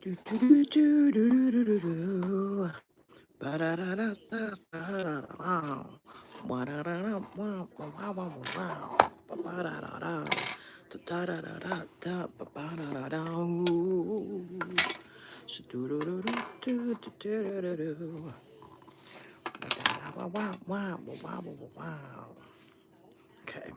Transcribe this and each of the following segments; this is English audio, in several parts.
Do, do, do, do, do, do, do, do. Ba-da-da-da-da-da-da-da. Wa-da-da-da, wow, wow, wow, wow. Ba-ba-da-da-da. Da-da-da-da-da, ba-ba-da-da-da. Sh-do-do-do-do-do-do-do-do-do. Wow, wow, wow, wow, wow, wow. Okay.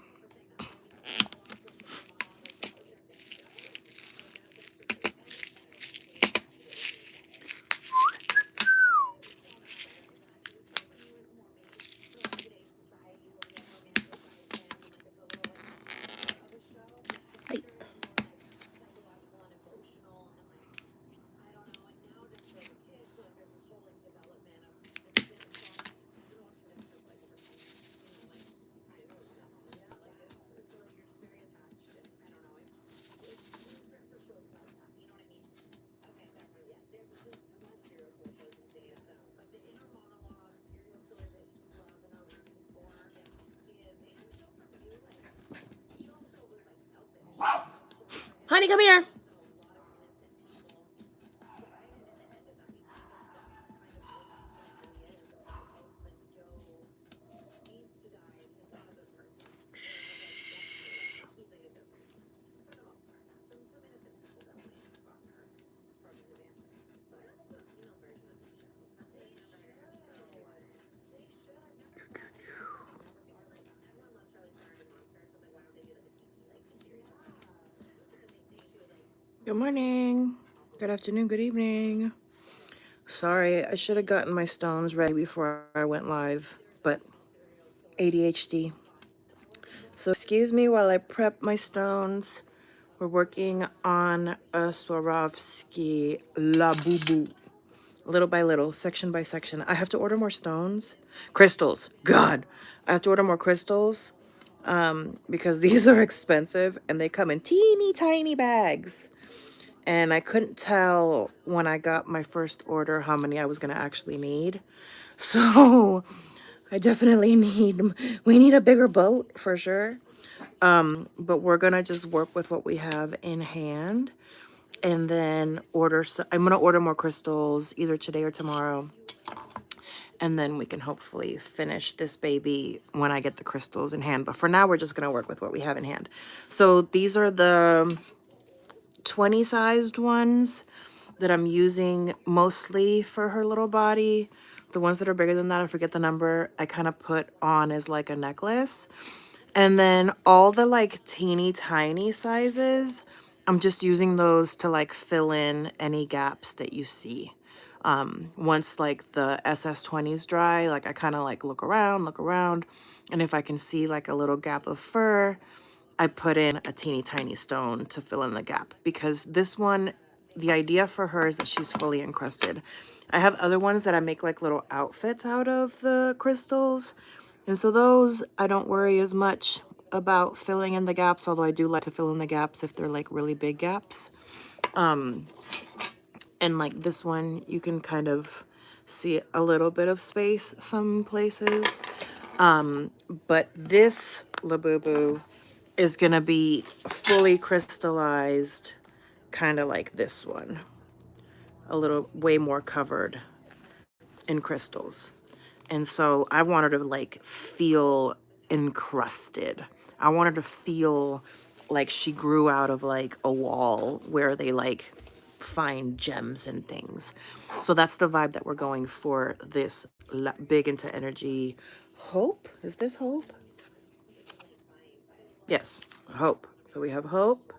Hi. Honey, come here. Good morning. Good afternoon. Good evening. Sorry, I should have gotten my stones ready before I went live, but ADHD. So excuse me while I prep my stones. We're working on a Swarovski Labubu, little by little, section by section. I have to order more stones. Crystals. God, I have to order more crystals because these are expensive and they come in teeny tiny bags. And I couldn't tell when I got my first order how many I was going to actually need. So I definitely we need a bigger boat for sure. But we're going to just work with what we have in hand and then order. So I'm going to order more crystals either today or tomorrow. And then we can hopefully finish this baby when I get the crystals in hand. But for now, we're just going to work with what we have in hand. So these are the 20 sized ones that I'm using mostly for her little body. The ones that are bigger than that, I forget the number, I kind of put on as like a necklace. And then all the like teeny tiny sizes, I'm just using those to like fill in any gaps that you see. Once like the SS20s dry, like I kind of like look around. And if I can see like a little gap of fur, I put in a teeny tiny stone to fill in the gap because this one, the idea for her is that she's fully encrusted. I have other ones that I make like little outfits out of the crystals. And so those I don't worry as much about filling in the gaps, although I do like to fill in the gaps if they're like really big gaps. And like this one, you can kind of see a little bit of space some places. But this Labubu is gonna be fully crystallized, kind of like this one, a little way more covered in crystals. And so I want her to like feel encrusted. I want her to feel like she grew out of like a wall where they like find gems and things. So that's the vibe that we're going for this big into energy. Hope? Is this Hope? Yes, Hope. So we have Hope,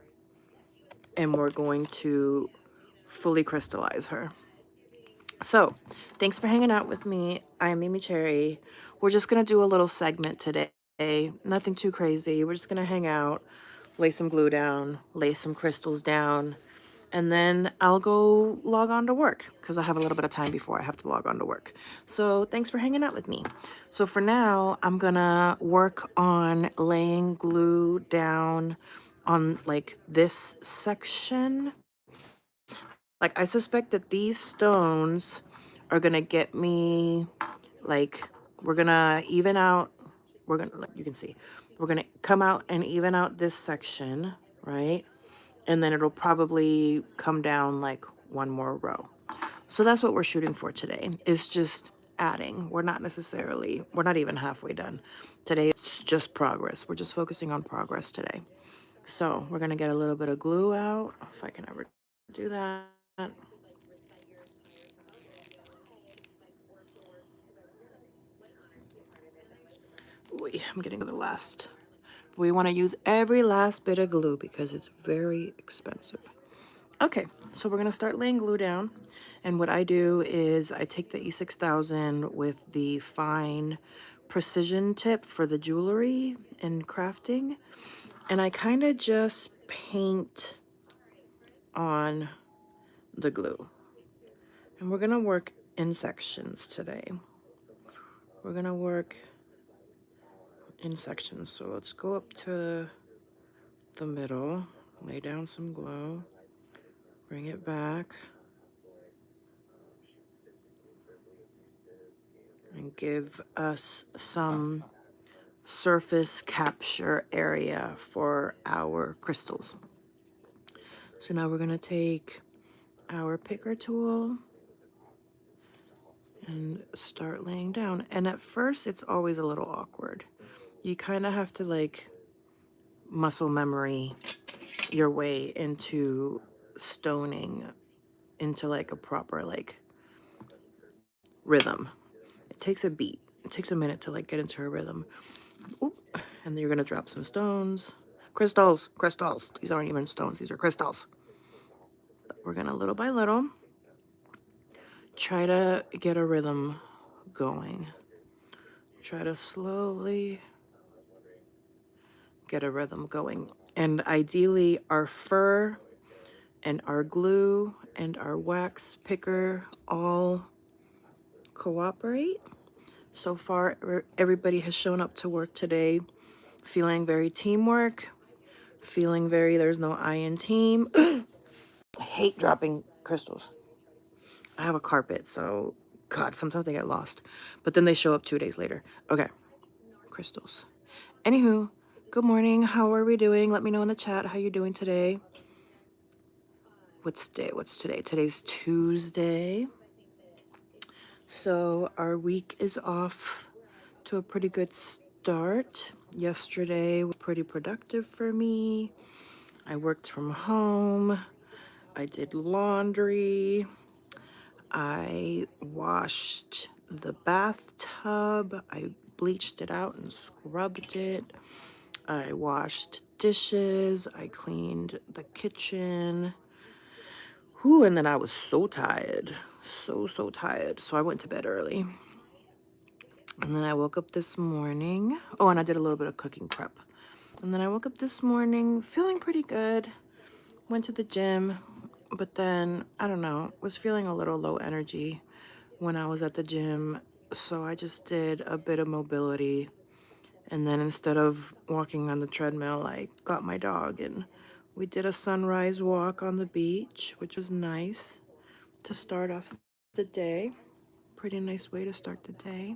and we're going to fully crystallize her. So thanks for hanging out with me. I'm MeMeCherry. We're just going to do a little segment today. Nothing too crazy. We're just going to hang out, lay some glue down, lay some crystals down, and then I'll go log on to work because I have a little bit of time before I have to log on to work. So thanks for hanging out with me. So for now, I'm going to work on laying glue down on like this section. Like I suspect that these stones are gonna get me like we're gonna even out, we're gonna, like you can see, we're gonna come out and even out this section, right? And then it'll probably come down like one more row. So that's what we're shooting for today, is just adding. We're not even halfway done. Today it's just progress. We're just focusing on progress today. So we're gonna get a little bit of glue out, if I can ever do that. Ooh, I'm getting to the last. We want to use every last bit of glue because it's very expensive. Okay, so we're gonna start laying glue down. And what I do is I take the E6000 with the fine precision tip for the jewelry and crafting, and I kind of just paint on the glue. And we're gonna work in sections today. We're gonna work in sections. So let's go up to the middle, lay down some glue, bring it back, and give us some surface capture area for our crystals. So now we're gonna take our picker tool and start laying down. And at first it's always a little awkward. You kind of have to like muscle memory your way into stoning into like a proper like rhythm. It takes a beat. It takes a minute to like get into a rhythm. Oop. And then you're gonna drop some stones. Crystals. These aren't even stones, these are crystals. But we're gonna little by little try to get a rhythm going. Try to slowly get a rhythm going. And ideally our fur and our glue and our wax picker all cooperate. So far, everybody has shown up to work today feeling very teamwork, feeling very there's no I in team. I hate dropping crystals. I have a carpet, so God, sometimes they get lost. But then they show up 2 days later. Okay, crystals. Anywho, good morning. How are we doing? Let me know in the chat how you're doing today. What's today? Today's Tuesday. So our week is off to a pretty good start. Yesterday was pretty productive for me. I worked from home. I did laundry. I washed the bathtub. I bleached it out and scrubbed it. I washed dishes. I cleaned the kitchen. Whew, and then I was so tired. So tired. So I went to bed early. And then I woke up this morning. Oh, and I did a little bit of cooking prep. And then I woke up this morning feeling pretty good. Went to the gym, but then, I don't know, was feeling a little low energy when I was at the gym. So I just did a bit of mobility. And then instead of walking on the treadmill, I got my dog and we did a sunrise walk on the beach, which was nice to start off the day. Pretty nice way to start the day.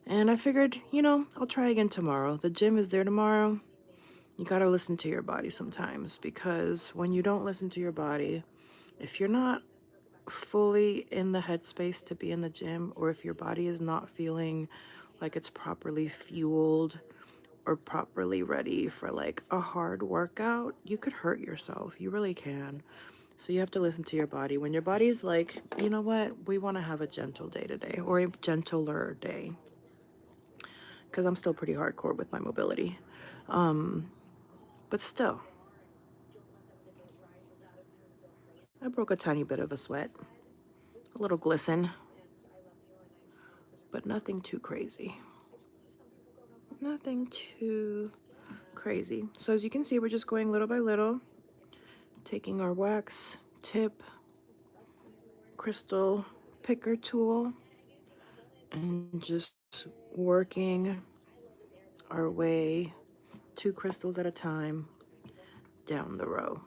And I figured, I'll try again tomorrow. The gym is there tomorrow. You gotta listen to your body sometimes, because when you don't listen to your body, if you're not fully in the headspace to be in the gym, or if your body is not feeling like it's properly fueled or properly ready for like a hard workout, you could hurt yourself. You really can. So you have to listen to your body. When your body is like, you know what, we want to have a gentle day today, or a gentler day, because I'm still pretty hardcore with my mobility. But still, I broke a tiny bit of a sweat, a little glisten, but nothing too crazy. Nothing too crazy. So as you can see, we're just going little by little, taking our wax tip, crystal picker tool, and just working our way 2 crystals at a time down the row.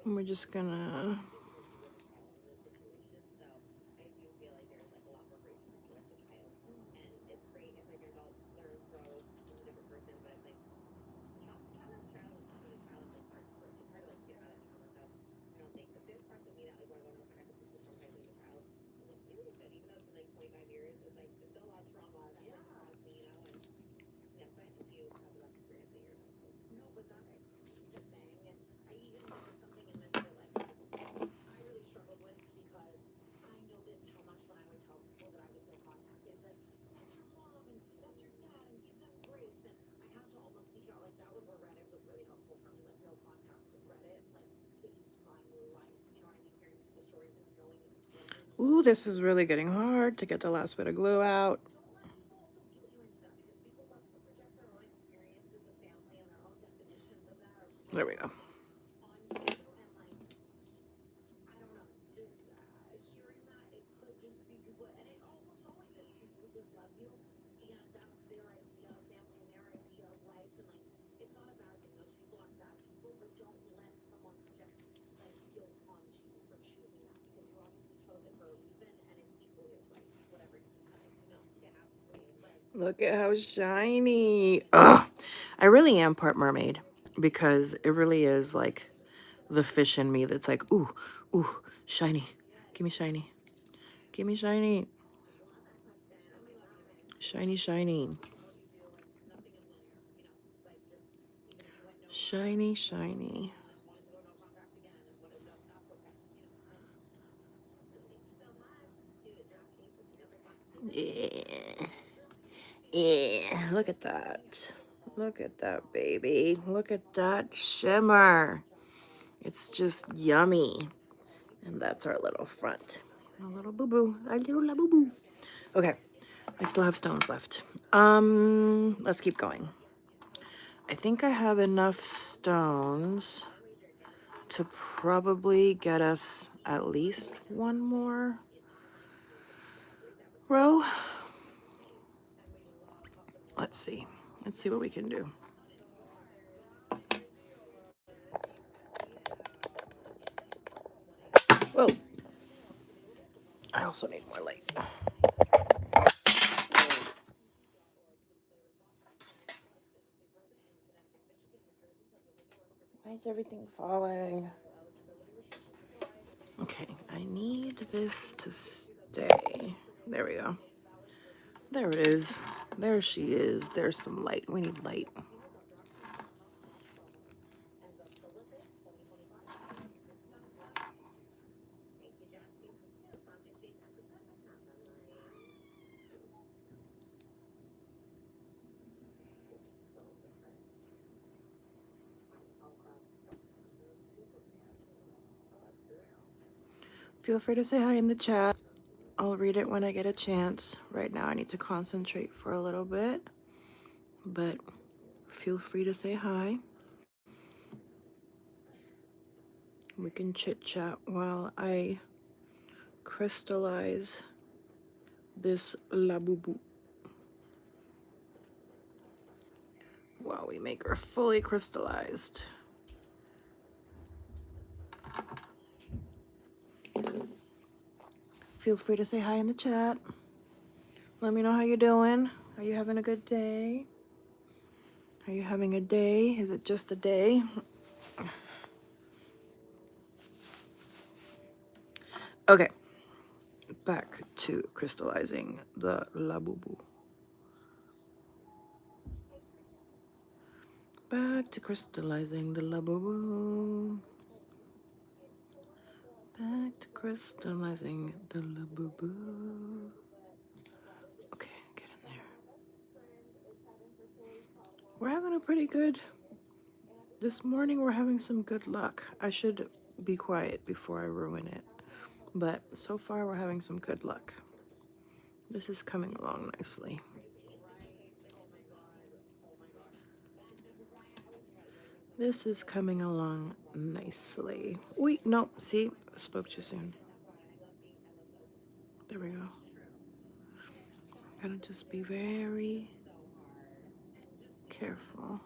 And we're just gonna Ooh, this is really getting hard to get the last bit of glue out. There we go. Look at how shiny. Ugh. I really am part mermaid because it really is like the fish in me that's like, ooh, ooh, shiny. Give me shiny. Give me shiny. Shiny, shiny. Shiny, shiny. Yeah. Yeah. Look at that. Look at that, baby. Look at that shimmer. It's just yummy. And that's our little front. A little boo-boo. A little Labubu. Okay. I still have stones left. Let's keep going. I think I have enough stones to probably get us at least one more row. Let's see. Let's see what we can do. Whoa. I also need more light. Why is everything falling? Okay, I need this to stay. There we go. There it is. There she is. There's some light. We need light. Feel free to say hi in the chat. I'll read it when I get a chance. Right now I need to concentrate for a little bit. But feel free to say hi. We can chit chat while I crystallize this Labubu. While we make her fully crystallized. Feel free to say hi in the chat. Let me know how you're doing. Are you having a good day? Are you having a day? Is it just a day? Okay. Back to crystallizing the Labubu. Back to crystallizing the Labubu. Back to crystallizing the Labubu. Okay, get in there. We're having a pretty good... This morning we're having some good luck. I should be quiet before I ruin it. But so far we're having some good luck. This is coming along nicely. This is coming along nicely. Wait, no, see, I spoke too soon. There we go. Gotta just be very careful.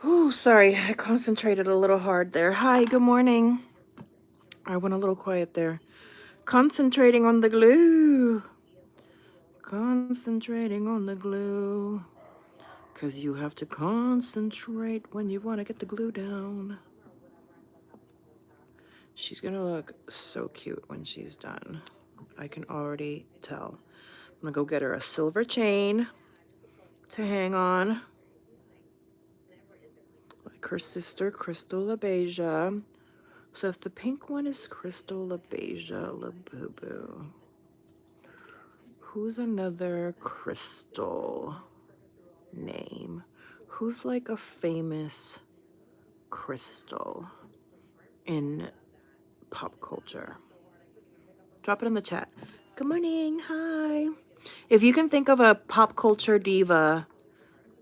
Oh, sorry, I concentrated a little hard there. Hi, good morning. I went a little quiet there. Concentrating on the glue. Concentrating on the glue. Because you have to concentrate when you want to get the glue down. She's going to look so cute when she's done. I can already tell. I'm going to go get her a silver chain to hang on. Like her sister, Crystal LaBeija. So if the pink one is Crystal LaBeija, Labubu, who's another Crystal name? Who's like a famous crystal in pop culture? Drop it in the chat. Good morning. Hi. If you can think of a pop culture diva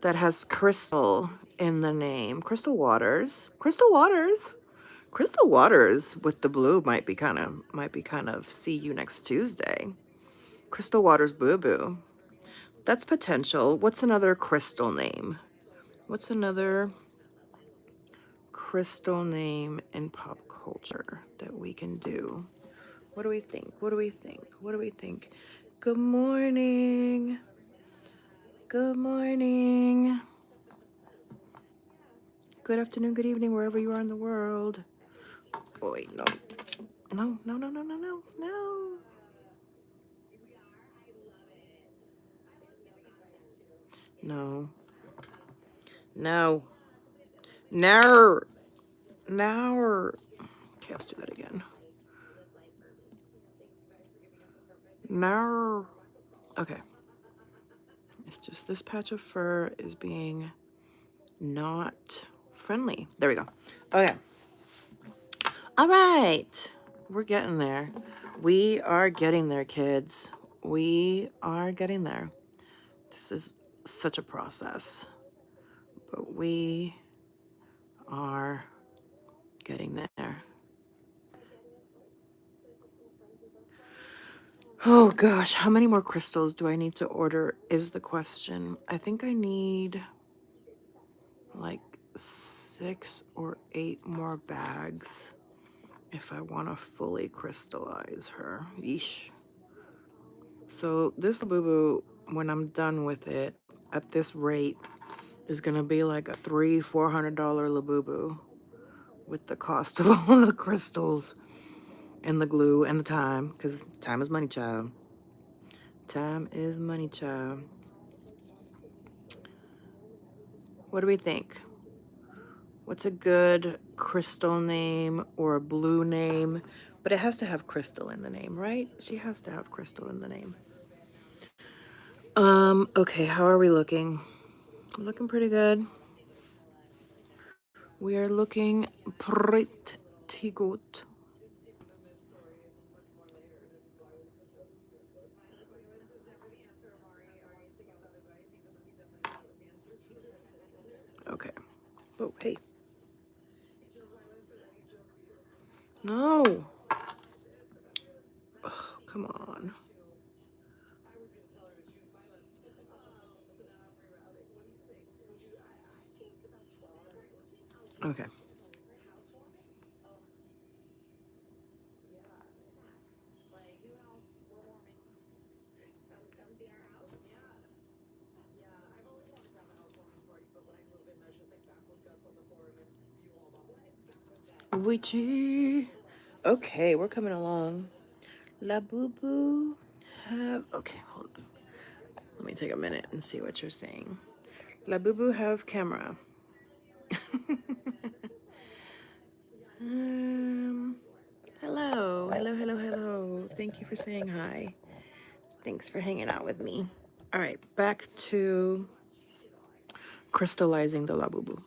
that has crystal in the name, Crystal Waters. Crystal Waters. Crystal Waters with the blue might be kind of see you next Tuesday. Crystal Waters Boo. That's potential. What's another crystal name? What's another crystal name in pop culture that we can do? What do we think? What do we think? What do we think? Good morning. Good morning. Good afternoon, good evening, wherever you are in the world. Oh, wait, no. No. No. No. No. No. Okay, let's do that again. No. Okay. It's just this patch of fur is being not friendly. There we go. Okay. All right. We're getting there. We are getting there, kids. We are getting there. This is such a process, but we are getting there. Oh gosh, how many more crystals do I need to order is the question. I think I need like 6 or 8 more bags if I want to fully crystallize her. Yeesh. So this Labubu, when I'm done with it, at this rate, is gonna be like a $300-400 Labubu with the cost of all the crystals and the glue and the time, because time is money, child. Time is money, child. What do we think? What's a good crystal name or a blue name? But it has to have crystal in the name, right? She has to have crystal in the name. Okay, how are we looking? I'm looking pretty good. We are looking pretty good. Okay. Oh, hey. No. Oh, come on. Okay. Witchy. Okay, we're coming along. Labubu have... Okay, hold on. Let me take a minute and see what you're saying. Labubu have camera. Hello. Thank you for saying hi. Thanks for hanging out with me. All right, back to crystallizing the Labubu.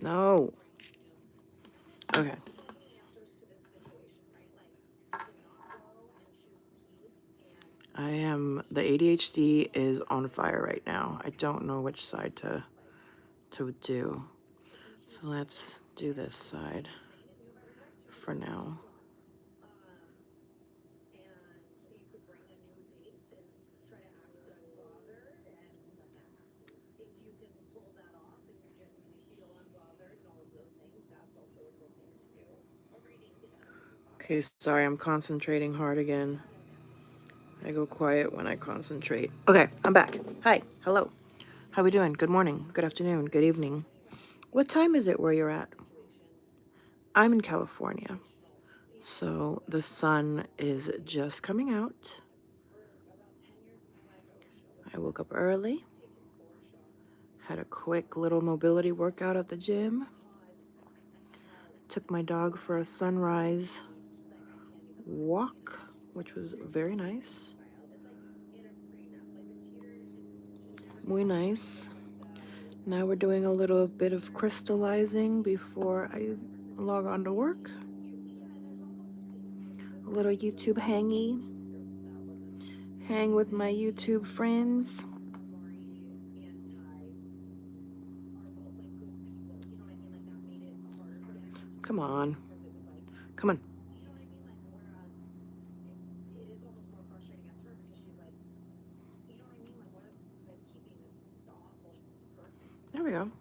No. Okay. The ADHD is on fire right now. I don't know which side to do. So let's do this side for now. Okay, sorry, I'm concentrating hard again. I go quiet when I concentrate. Okay, I'm back. Hi, hello. How we doing? Good morning, good afternoon, good evening. What time is it where you're at? I'm in California, so the sun is just coming out. I woke up early, had a quick little mobility workout at the gym, took my dog for a sunrise walk, which was very nice. Muy nice. Now we're doing a little bit of crystallizing before I log on to work. A little YouTube hangy. Hang with my YouTube friends. Come on. Come on. There we go.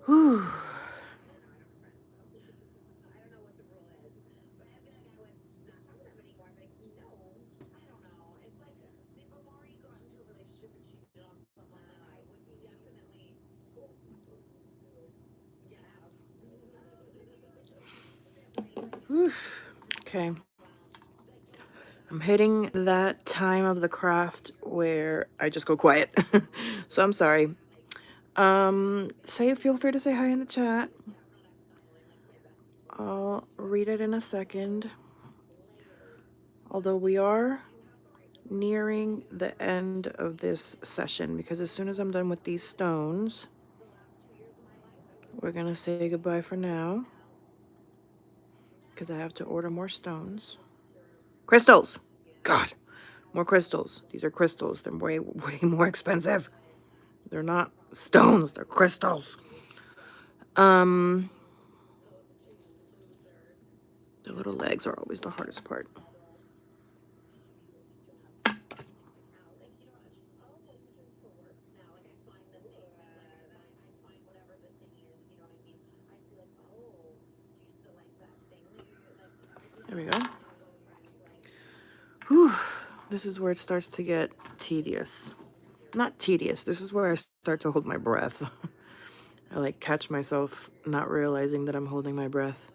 Whew. Whew. Okay. I'm hitting that time of the craft where I just go quiet. So I'm sorry. Feel free to say hi in the chat. I'll read it in a second. Although we are nearing the end of this session, because as soon as I'm done with these stones, we're gonna say goodbye for now, because I have to order more stones. Crystals! God, more crystals. These are crystals. They're way, way more expensive. They're not stones, they're crystals. The little legs are always the hardest part. There we go. Whew. This is where it starts to get tedious. Not tedious. This is where I start to hold my breath. I like catch myself not realizing that I'm holding my breath.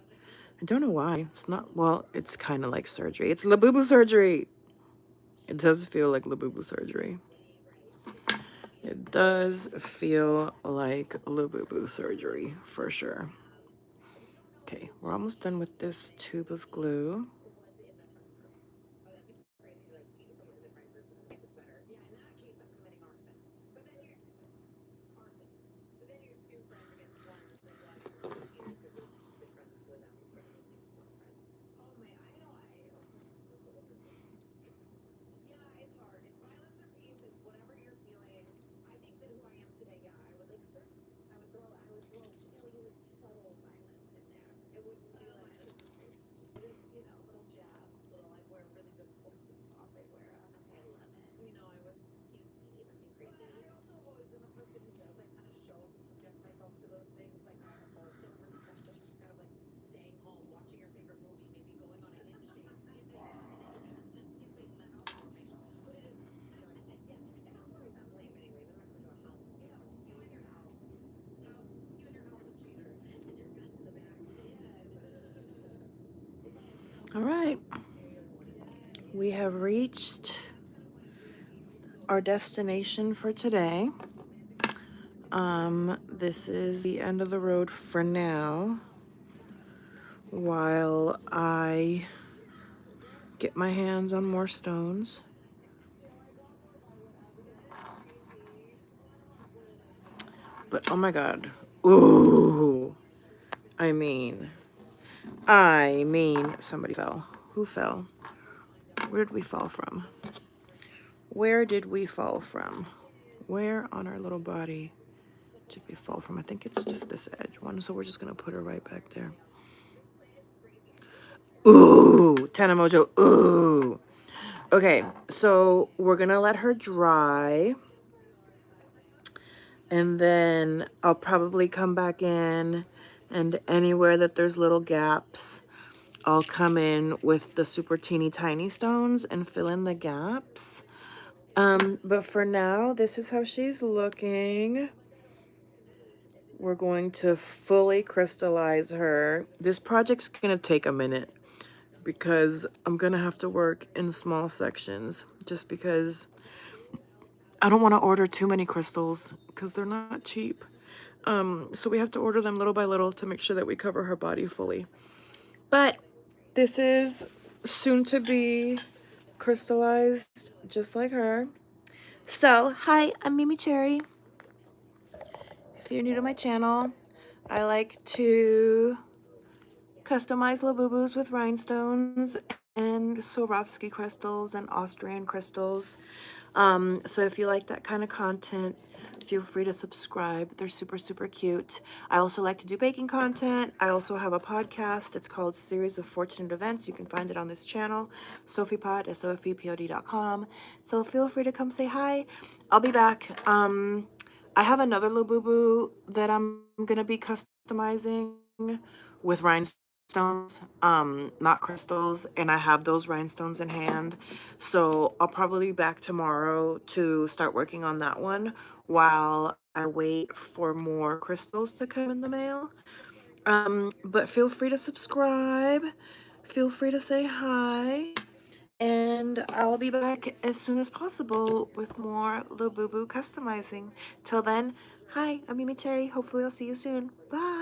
I don't know why. It's not, well, it's kind of like surgery. It's Labubu surgery. It does feel like Labubu surgery. It does feel like Labubu surgery for sure. Okay, we're almost done with this tube of glue. All right. We have reached our destination for today. This is the end of the road for now, while I get my hands on more stones. But oh my god. Ooh. I mean, somebody fell. Who fell? Where did we fall from? Where did we fall from? Where on our little body did we fall from? I think it's just this edge one, so we're just gonna put her right back there. Ooh, Tana Mojo, ooh. Okay, so we're gonna let her dry. And then I'll probably come back in, and anywhere that there's little gaps, I'll come in with the super teeny tiny stones and fill in the gaps. But for now, this is how she's looking. We're going to fully crystallize her. This project's gonna take a minute because I'm gonna have to work in small sections just because I don't want to order too many crystals because they're not cheap. So we have to order them little by little to make sure that we cover her body fully. But this is soon to be crystallized just like her. So, hi, I'm MeMeCherry. If you're new to my channel, I like to customize Labubus with rhinestones and Swarovski crystals and Austrian crystals. So if you like that kind of content, feel free to subscribe. They're super, super cute. I also like to do baking content. I also have a podcast. It's called Series of Fortunate Events. You can find it on this channel, SophiePod, SOFEPOD.com. So feel free to come say hi. I'll be back. I have another Labubu that I'm gonna be customizing with rhinestones, not crystals, and I have those rhinestones in hand. So I'll probably be back tomorrow to start working on that one while I wait for more crystals to come in the mail. But feel free to subscribe. Feel free to say hi. And I'll be back as soon as possible with more Labubu customizing. Till then, hi, I'm MeMeCherry. Hopefully I'll see you soon. Bye.